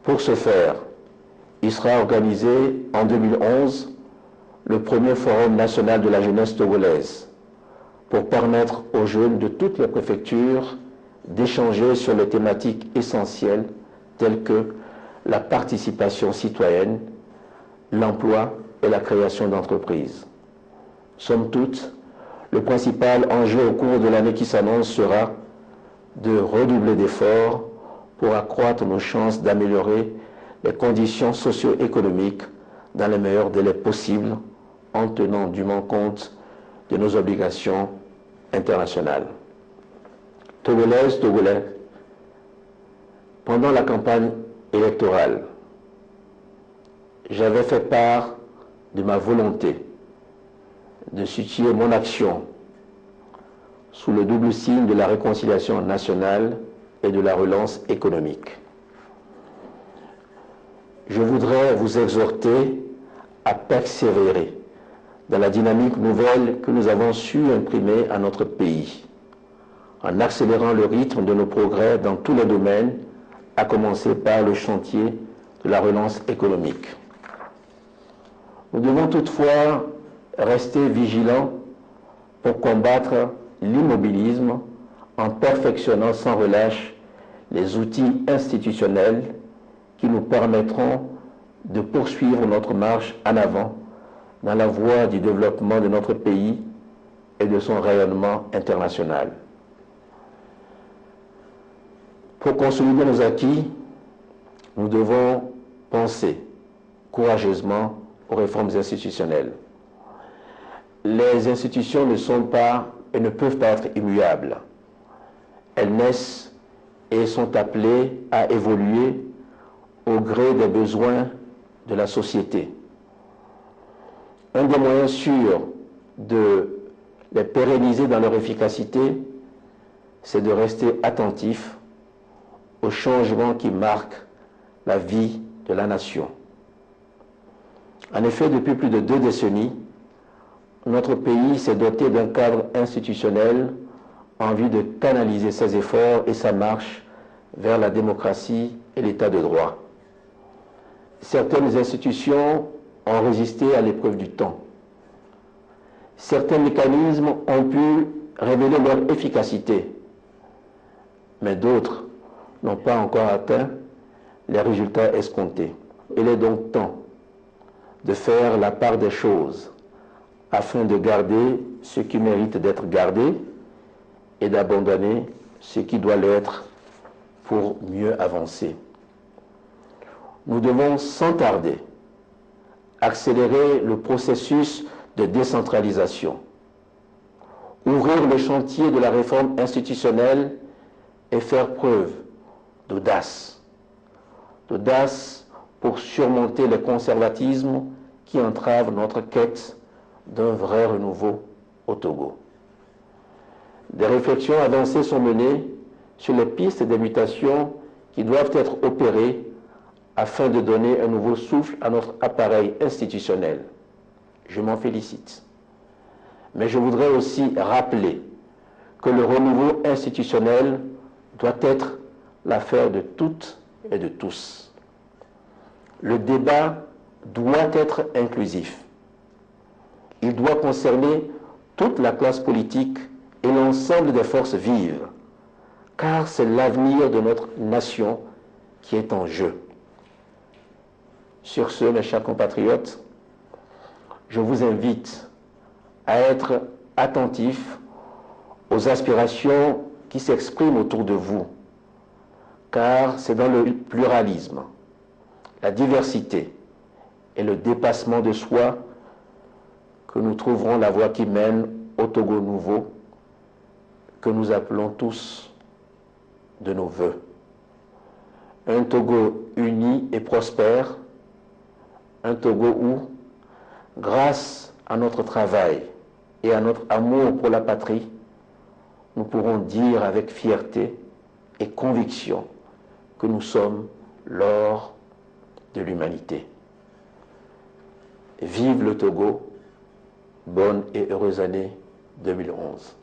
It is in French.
Pour ce faire, il sera organisé en 2011 le premier Forum national de la jeunesse togolaise pour permettre aux jeunes de toutes les préfectures d'échanger sur les thématiques essentielles telles que la participation citoyenne, l'emploi et la création d'entreprises. Somme toute, le principal enjeu au cours de l'année qui s'annonce sera de redoubler d'efforts pour accroître nos chances d'améliorer les conditions socio-économiques dans les meilleurs délais possibles en tenant dûment compte de nos obligations internationales. Togolaises, Togolais, pendant la campagne électorale, j'avais fait part de ma volonté de situer mon action sous le double signe de la réconciliation nationale et de la relance économique. Je voudrais vous exhorter à persévérer dans la dynamique nouvelle que nous avons su imprimer à notre pays, en accélérant le rythme de nos progrès dans tous les domaines, à commencer par le chantier de la relance économique. Nous devons toutefois rester vigilants pour combattre l'immobilisme en perfectionnant sans relâche les outils institutionnels qui nous permettront de poursuivre notre marche en avant dans la voie du développement de notre pays et de son rayonnement international. Pour consolider nos acquis, nous devons penser courageusement aux réformes institutionnelles. Les institutions ne sont pas et ne peuvent pas être immuables. Elles naissent et sont appelées à évoluer au gré des besoins de la société. Un des moyens sûrs de les pérenniser dans leur efficacité, c'est de rester attentif aux changements qui marquent la vie de la nation. En effet, depuis plus de 2 décennies, notre pays s'est doté d'un cadre institutionnel en vue de canaliser ses efforts et sa marche vers la démocratie et l'état de droit. Certaines institutions ont résisté à l'épreuve du temps. Certains mécanismes ont pu révéler leur efficacité, mais d'autres n'ont pas encore atteint les résultats escomptés. Il est donc temps de faire la part des choses afin de garder ce qui mérite d'être gardé et d'abandonner ce qui doit l'être pour mieux avancer. Nous devons sans tarder accélérer le processus de décentralisation, ouvrir le chantier de la réforme institutionnelle et faire preuve d'audace. D'audace pour surmonter les conservatismes qui entravent notre quête d'un vrai renouveau au Togo. Des réflexions avancées sont menées sur les pistes des mutations qui doivent être opérées afin de donner un nouveau souffle à notre appareil institutionnel. Je m'en félicite. Mais je voudrais aussi rappeler que le renouveau institutionnel doit être l'affaire de toutes et de tous. Le débat doit être inclusif. Il doit concerner toute la classe politique et l'ensemble des forces vives, car c'est l'avenir de notre nation qui est en jeu. Sur ce, mes chers compatriotes, je vous invite à être attentifs aux aspirations qui s'expriment autour de vous, car c'est dans le pluralisme, la diversité et le dépassement de soi que nous trouverons la voie qui mène au Togo nouveau, que nous appelons tous de nos vœux. Un Togo uni et prospère, un Togo où, grâce à notre travail et à notre amour pour la patrie, nous pourrons dire avec fierté et conviction que nous sommes l'or de l'humanité. Vive le Togo, bonne et heureuse année 2011.